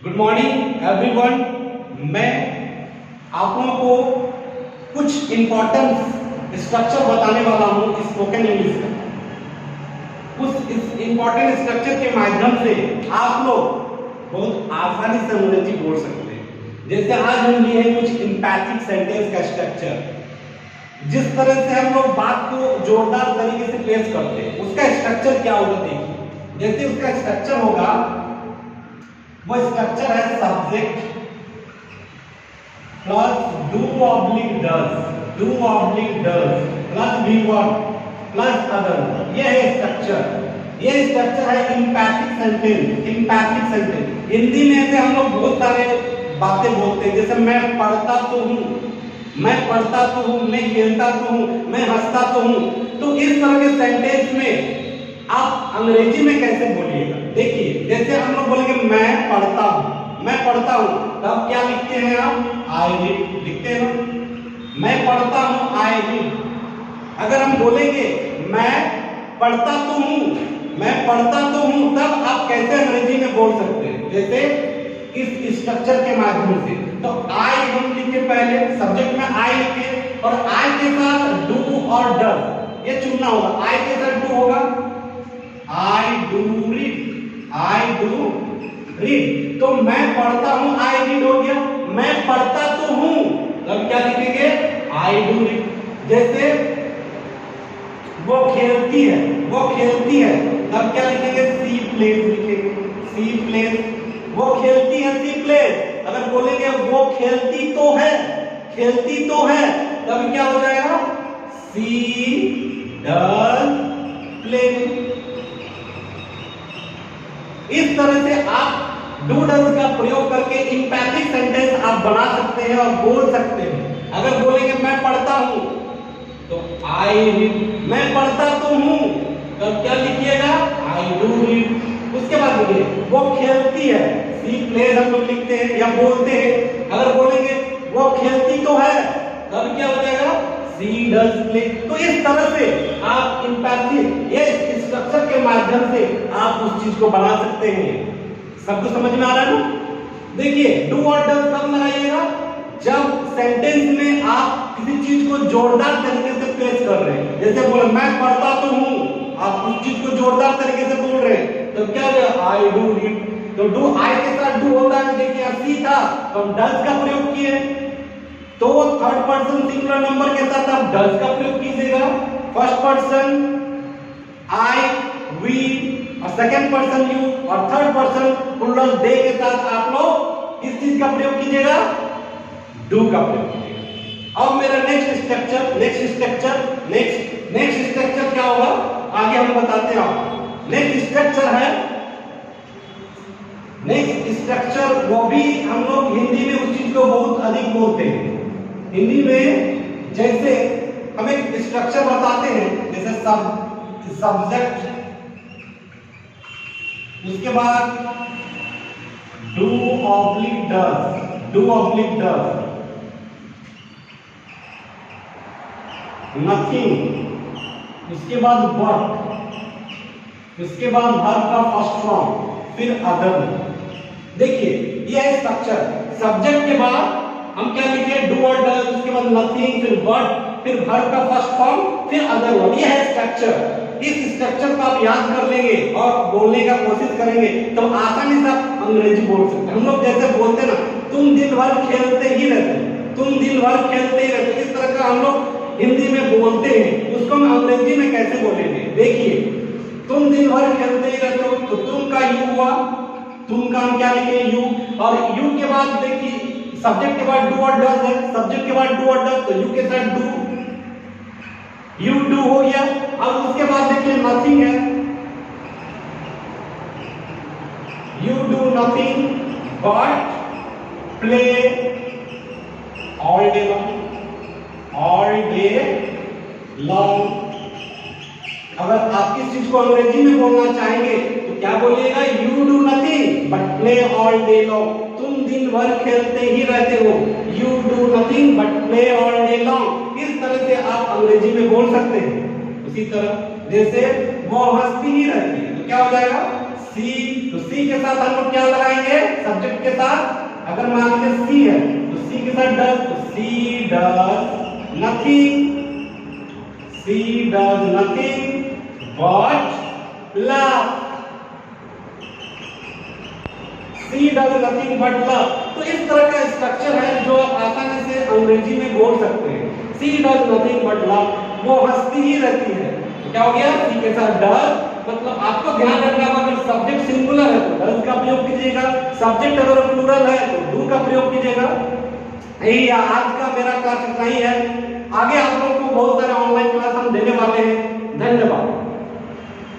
Good morning everyone. मैं आप लोगों को कुछ इंपॉर्टेंट स्ट्रक्चर बताने वाला हूं स्पोकन इंग्लिश का। उस इस इंपॉर्टेंट स्ट्रक्चर के माध्यम से आप लोग बहुत आसानी से अंग्रेजी बोल सकते हैं। जैसे आज हम लिए हैं कुछ एम्पैथिक सेंटेंस का स्ट्रक्चर। जिस तरह से हम लोग बात को जोरदार तरीके से पेश करते हैं उसका स्ट्रक्चर क्या होगा देखिए। जैसे उसका स्ट्रक्चर होगा, वो स्ट्रक्चर है subject plus do oblique does plus be verb plus other. यह है स्ट्रक्चर। यह स्ट्रक्चर है एम्पैथिक सेंटेंस। हिंदी में ऐसे हम लोग बहुत सारे बातें बोलते हैं, जैसे मैं पढ़ता तो हूँ, मैं पढ़ता तो हूँ, मैं खेलता तो हूँ, मैं हंसता तो हूँ। तो इस तरह के सेंटेंस में आप अंग्रेजी में कैसे बोलिएगा। देखिए जैसे हम लोग बोलेंगे मैं पढ़ता हूँ, तब क्या लिखते हैं आप? आई रीड लिखते हैं ना। मैं पढ़ता हूँ, आई रीड। अगर हम बोलेंगे मैं पढ़ता तो हूँ, तब आप कैसे अंग्रेजी में बोल सकते हैं? जैसे इस स्ट्रक्चर के माध्यम से। तो आई हम लिखे, पहले सब्जेक्ट में आई लिखे और आई के साथ डू और डज ये चुनना होगा। आई के साथ डू होगा, आई डू रीड। तो मैं पढ़ता हूं, आई रीड हो गया। मैं पढ़ता तो हूं, तब क्या लिखेंगे? I do read. जैसे वो खेलती है, तब क्या लिखेंगे? सी प्लेज लिखेंगे, सी प्लेज। वो खेलती है, सी प्लेज। अगर बोलेंगे वो खेलती तो है, तब क्या हो जाएगा? सी डज प्ले। इस तरह से आप डू डज का प्रयोग करके एम्पैथिक सेंटेंस आप बना सकते हैं और बोल सकते हैं। अगर बोलेंगे मैं पढ़ता हूं, तो आई रीड। मैं पढ़ता तो हूं, तब क्या लिखिएगा? I do read. उसके बाद लिखिए वो खेलती है, सी प्लेज हम लोग लिखते हैं या बोलते हैं। अगर बोलेंगे वो खेलती तो है, तब क्या हो जाएगा? सी डज प्ले। तो इस तरह से आप एम्पैथिक ये स्ट्रक्चर के माध्यम से आप उस चीज को बना सकते हैं। सबको समझ में आ रहा है ना? देखिए डू और डज कब लगाइएगा? जब सेंटेंस में आप किसी चीज को जोरदार तरीके से पेश कर रहे हैं। जैसे बोले मैं पढ़ता तो हूं, आप उस चीज को जोरदार तरीके से बोल रहे हैं, तो क्या होगा? I do read. तो डू आई के साथ डू होता है। देखिए सी था तो हम डज का प्रयोग किए, तो थर्ड पर्सन सिंगुलर नंबर के साथ आप डज का प्रयोग कीजिएगा। फर्स्ट पर्सन आई, वी और सेकंड पर्सन यू और थर्ड पर्सन प्लूरल दे के साथ आप लोग इस चीज का प्रयोग कीजिएगा, डू का प्रयोग कीजिएगा। अब मेरा नेक्स्ट स्ट्रक्चर क्या होगा आगे हम बताते हैं आपको। नेक्स्ट स्ट्रक्चर वो भी हम लोग हिंदी में उस चीज को बहुत अधिक बोलते हैं। हिंदी में जैसे हम एक स्ट्रक्चर बताते हैं, जैसे सब्जेक्ट, उसके बाद डू ऑब्लिक डज, नथिंग, उसके बाद बट, उसके बाद वर्ब का फर्स्ट फॉर्म, फिर अदर। देखिए यह है स्ट्रक्चर। सब्जेक्ट के बाद हम क्या लिखे? डू और डज, उसके बाद नथिंग, फिर बट, फिर वर्ब का फर्स्ट फॉर्म, फिर अदर वन। यह है स्ट्रक्चर। इस स्ट्रक्चर को आप याद कर लेंगे और बोलने का कोशिश करेंगे तो आसानी से आप अंग्रेजी बोल सकते हैं। हम लोग जैसे बोलते ना, तुम दिन भर खेलते ही रहते, इस तरह का हम लोग हिंदी में बोलते हैं। उसको हम अंग्रेजी में कैसे बोलेंगे? देखिए तुम दिन भर खेलते ही रहते हो, तो तुम का यू हुआ, तुम का हम क्या लिखे? यू। और यू के बाद देखिए सब्जेक्ट के बाद डू और डज है, सब्जेक्ट के बाद डू और डज, तो यू के साथ डू, यू डू हो गया। अब उसके बाद देखिए नथिंग है, you do nothing but play all day long. अगर आप इस चीज को अंग्रेजी में बोलना चाहेंगे तो क्या बोलिएगा? You do nothing but play all day long. तुम दिन भर खेलते ही रहते हो, you do nothing but play all day long. इस तरह से आप अंग्रेजी में बोल सकते हैं। उसी तरह जैसे वो हंसती ही रहती है, तो क्या हो जाएगा? सी। तो सी के साथ हम लोग क्या लगाएंगे? सब्जेक्ट सब्जेक्ट के साथ अगर मान लीजिए सी है तो सी के साथ डज, तो she does nothing, she does nothing but love, she does nothing but love. तो इस तरह का स्ट्रक्चर है जो आप आसानी से अंग्रेजी में बोल सकते हैं। सी डज नथिंग बट लव, वो हंसती ही रहती है। तो क्या हो गया, सी के साथ डज, मतलब आपको ध्यान रखना अगर सब्जेक्ट सिंगुलर है तो डज का प्रयोग कीजिएगा, सब्जेक्ट अगर प्लूरल है तो डू का प्रयोग कीजिएगा। यही आज का मेरा क्लास इतना ही है। आगे आप लोगों को बहुत सारे ऑनलाइन क्लास हम देने वाले हैं। धन्यवाद।